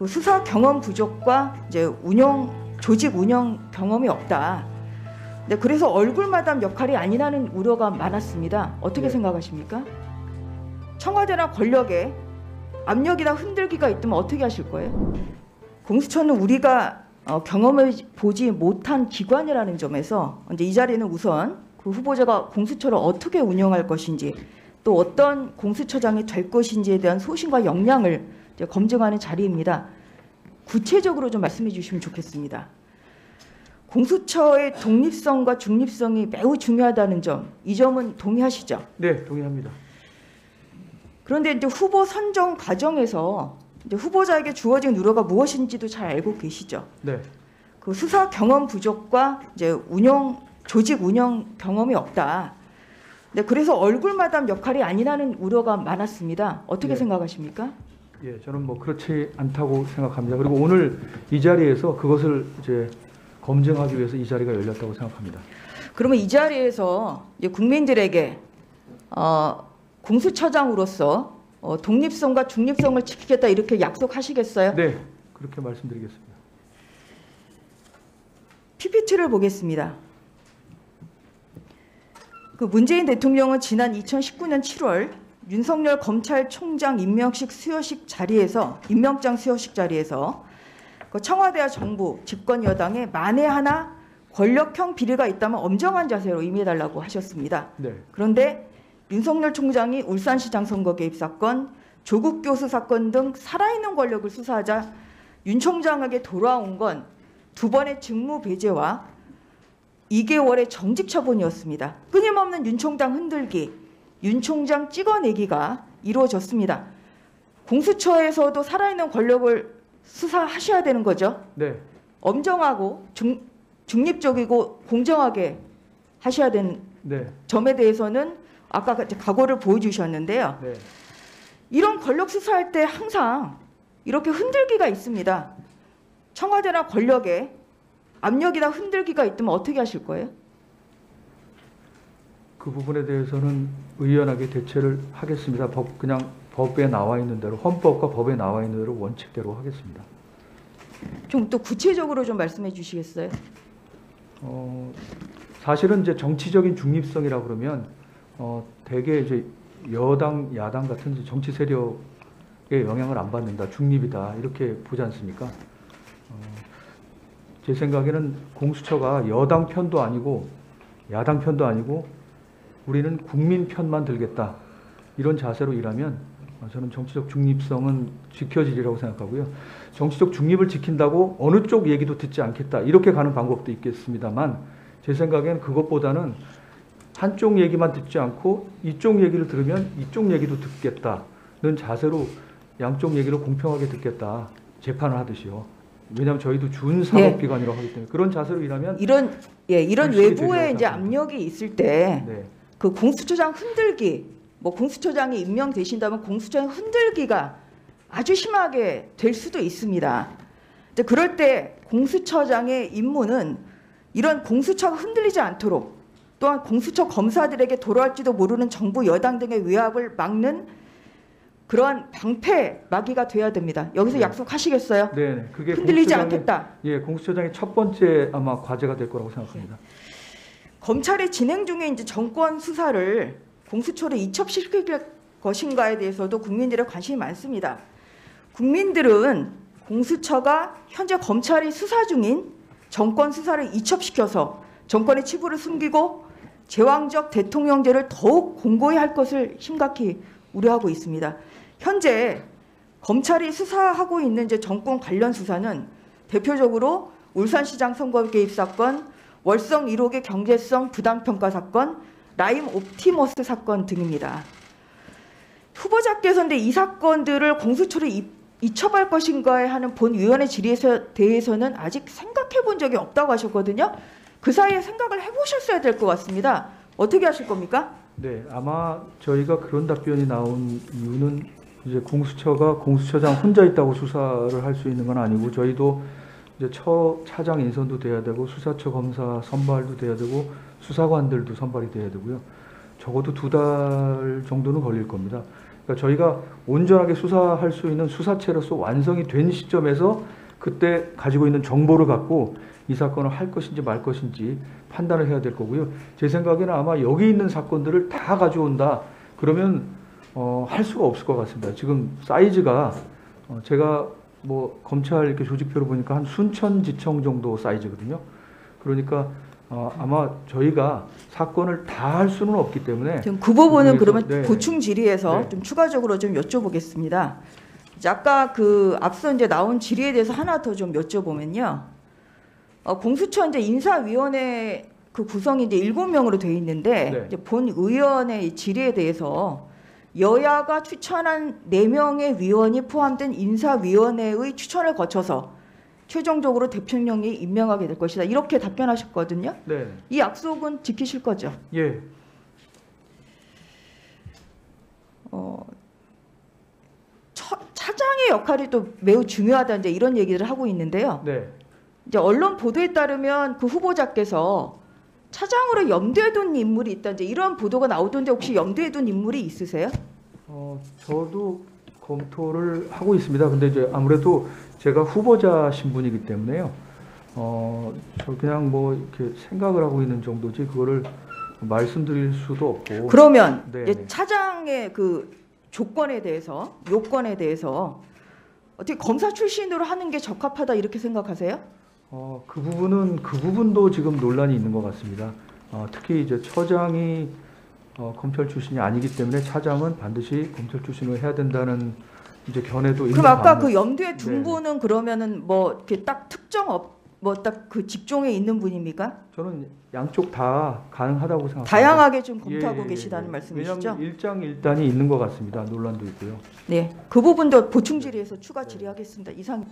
그 수사 경험 부족과 이제 조직 운영 경험이 없다. 네, 그래서 얼굴 마담 역할이 아니라는 우려가 많았습니다. 어떻게 생각하십니까? 청와대나 권력에 압력이나 흔들기가 있다면 어떻게 하실 거예요? 공수처는 우리가 경험을 보지 못한 기관이라는 점에서 이제 이 자리는 우선 그 후보자가 공수처를 어떻게 운영할 것인지 또 어떤 공수처장이 될 것인지에 대한 소신과 역량을 이제 검증하는 자리입니다. 구체적으로 좀 말씀해 주시면 좋겠습니다. 공수처의 독립성과 중립성이 매우 중요하다는 점, 이 점은 동의하시죠? 네, 동의합니다. 그런데 이제 후보 선정 과정에서 이제 후보자에게 주어진 우려가 무엇인지도 잘 알고 계시죠? 네. 그 수사 경험 부족과 이제 조직 운영 경험이 없다. 네, 그래서 얼굴 마담 역할이 아니라는 우려가 많았습니다. 어떻게 생각하십니까? 예, 저는 뭐 그렇지 않다고 생각합니다. 그리고 오늘 이 자리에서 그것을 이제 검증하기 위해서 이 자리가 열렸다고 생각합니다. 그러면 이 자리에서 이제 국민들에게 공수처장으로서 독립성과 중립성을 지키겠다 이렇게 약속하시겠어요? 네, 그렇게 말씀드리겠습니다. PPT를 보겠습니다. 그 문재인 대통령은 지난 2019년 7월 윤석열 검찰총장 임명장 수여식 자리에서 그 청와대와 정부, 집권 여당에 만에 하나 권력형 비리가 있다면 엄정한 자세로 임해달라고 하셨습니다. 네. 그런데 윤석열 총장이 울산시장 선거 개입 사건, 조국 교수 사건 등 살아있는 권력을 수사하자 윤 총장에게 돌아온 건 2번의 직무 배제와 2개월의 정직 처분이었습니다. 끊임없는 윤 총장 흔들기, 윤 총장 찍어내기가 이루어졌습니다. 공수처에서도 살아있는 권력을 수사하셔야 되는 거죠. 네. 엄정하고 중립적이고 공정하게 하셔야 되는 점에 대해서는 아까 각오를 보여주셨는데요. 네. 이런 권력 수사할 때 항상 이렇게 흔들기가 있습니다. 청와대나 권력에 압력이나 흔들기가 있다면 어떻게 하실 거예요? 그 부분에 대해서는 의연하게 대처를 하겠습니다. 그냥 법에 나와 있는 대로, 헌법과 법에 나와 있는 대로 원칙대로 하겠습니다. 좀 또 구체적으로 좀 말씀해 주시겠어요? 사실은 이제 정치적인 중립성이라 그러면 대개 이제 여당, 야당 같은 정치 세력의 영향을 안 받는다, 중립이다 이렇게 보지 않습니까? 제 생각에는 공수처가 여당 편도 아니고 야당 편도 아니고 우리는 국민 편만 들겠다 이런 자세로 일하면 저는 정치적 중립성은 지켜지리라고 생각하고요. 정치적 중립을 지킨다고 어느 쪽 얘기도 듣지 않겠다 이렇게 가는 방법도 있겠습니다만 제 생각엔 그것보다는 한쪽 얘기만 듣지 않고 이쪽 얘기를 들으면 이쪽 얘기도 듣겠다는 자세로 양쪽 얘기를 공평하게 듣겠다 재판을 하듯이요. 왜냐하면 저희도 준사법기관이라고 하기 때문에 그런 자세로 일하면 이런 외부에 이제 압력이 있을 때 그 공수처장 흔들기, 뭐 공수처장이 임명되신다면 공수처장 흔들기가 아주 심하게 될 수도 있습니다. 그럴 때 공수처장의 임무는 이런 공수처가 흔들리지 않도록 또한 공수처 검사들에게 돌아올지도 모르는 정부 여당 등의 외압을 막는 그러한 방패 막이가 돼야 됩니다. 여기서 약속하시겠어요? 네, 그게 흔들리지 않겠다. 예, 공수처장의 첫 번째 아마 과제가 될 거라고 생각합니다. 검찰이 진행 중에 이제 정권 수사를 공수처로 이첩시킬 것인가에 대해서도 국민들의 관심이 많습니다. 국민들은 공수처가 현재 검찰이 수사 중인 정권 수사를 이첩시켜서 정권의 치부를 숨기고 제왕적 대통령제를 더욱 공고히 할 것을 심각히 우려하고 있습니다. 현재 검찰이 수사하고 있는 이제 정권 관련 수사는 대표적으로 울산시장 선거 개입 사건, 월성 1호기 경제성 부당평가 사건, 라임 옵티머스 사건 등입니다. 후보자께서는 이 사건들을 공수처로 이첩할 것인가에 하는 본위원회 질의에 대해서는 아직 생각해 본 적이 없다고 하셨거든요. 그 사이에 생각을 해보셨어야 될 것 같습니다. 어떻게 하실 겁니까? 네, 아마 저희가 그런 답변이 나온 이유는 이제 공수처가 공수처장 혼자 있다고 수사를 할 수 있는 건 아니고 저희도 이제 차장 인선도 돼야 되고 수사처 검사 선발도 돼야 되고 수사관들도 선발이 돼야 되고요. 적어도 2달 정도는 걸릴 겁니다. 그러니까 저희가 온전하게 수사할 수 있는 수사체로서 완성이 된 시점에서 그때 가지고 있는 정보를 갖고 이 사건을 할 것인지 말 것인지 판단을 해야 될 거고요. 제 생각에는 아마 여기 있는 사건들을 다 가져온다. 그러면 할 수가 없을 것 같습니다. 지금 사이즈가 제가 뭐 검찰 이렇게 조직표를 보니까 한 순천지청 정도 사이즈거든요. 그러니까 아마 저희가 사건을 다 할 수는 없기 때문에 지금 그 부분은 그중에서, 그러면 네. 보충 질의에서 네. 좀 추가적으로 좀 여쭤보겠습니다. 이제 아까 그 앞서 이제 나온 질의에 대해서 하나 더 좀 여쭤보면요. 공수처 이제 인사위원회 그 구성이 이제 7명으로 돼 있는데 네. 이제 본 의원의 질의에 대해서 여야가 추천한 4명의 위원이 포함된 인사위원회의 추천을 거쳐서 최종적으로 대통령이 임명하게 될 것이다. 이렇게 답변하셨거든요. 네. 이 약속은 지키실 거죠? 예. 차장의 역할이 또 매우 중요하다 이제 이런 얘기를 하고 있는데요. 네. 이제 언론 보도에 따르면 그 후보자께서 차장으로 염두에 둔 인물이 있다 이제 이런 보도가 나오던데 혹시 염두에 둔 인물이 있으세요? 저도 검토를 하고 있습니다. 근데 이제 아무래도 제가 후보자 신분이기 때문에요. 저 그냥 뭐 이렇게 생각을 하고 있는 정도지 그거를 말씀드릴 수도 없고. 그러면 네, 이제 네. 차장의 그 조건에 대해서 요건에 대해서 어떻게 검사 출신으로 하는 게 적합하다 이렇게 생각하세요? 그 부분도 지금 논란이 있는 것 같습니다. 특히 이제 처장이 검찰 출신이 아니기 때문에 차장은 반드시 검찰 출신으로 해야 된다는 이제 견해도 있는 그럼 아까 반면- 그 염두에 둔 네. 분은 그러면은 뭐 이렇게 딱 특정 뭐 딱 그 직종에 있는 분입니까? 저는 양쪽 다 가능하다고 생각합니다. 다양하게 좀 검토하고 예, 예, 계시다는 예. 말씀이시죠? 왜냐하면 일장일단이 있는 것 같습니다. 논란도 있고요. 네, 그 부분도 보충 질의에서 추가 질의하겠습니다. 이상.